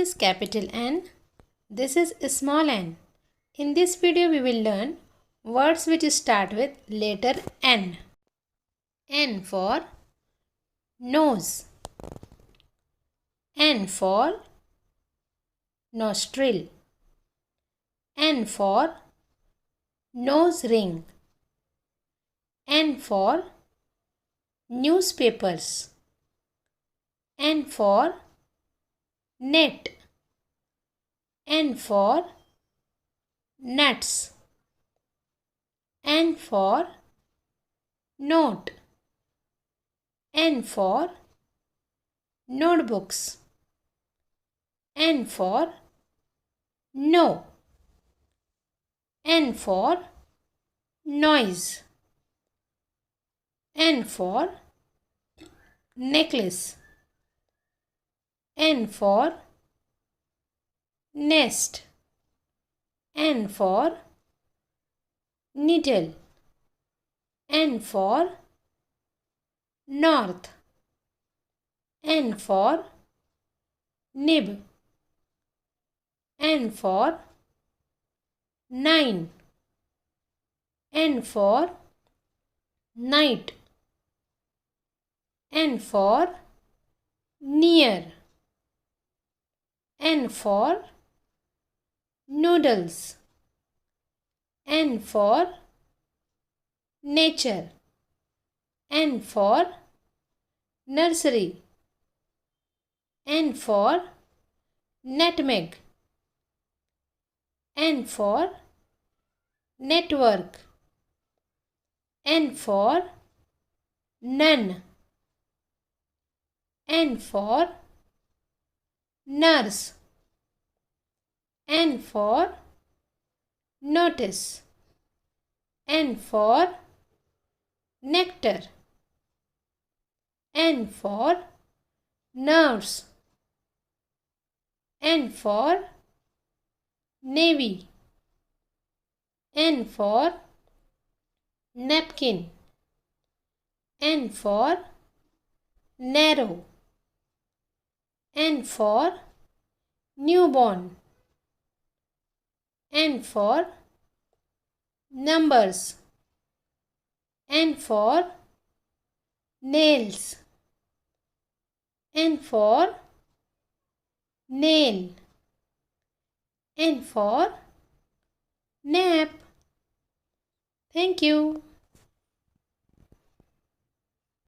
is capital N. This is small n. In this video we will learn words which start with letter N. N for nose. N for nostril. N for nose ring. N for newspapers. N for net. N for nuts. N for note. N for notebooks. N for no. N for noise. N for necklace. N for nest. N for needle. N for north. N for nib. N for 9. N for night. N for near. N for noodles. N for nature. N for nursery. N for nutmeg. N for network. N for none. N for nurse. N for notice. N for nectar. N for nurse. N for navy. N for napkin. N for narrow. N for newborn. N for numbers. N for nails. N for nail. N for nap. Thank you.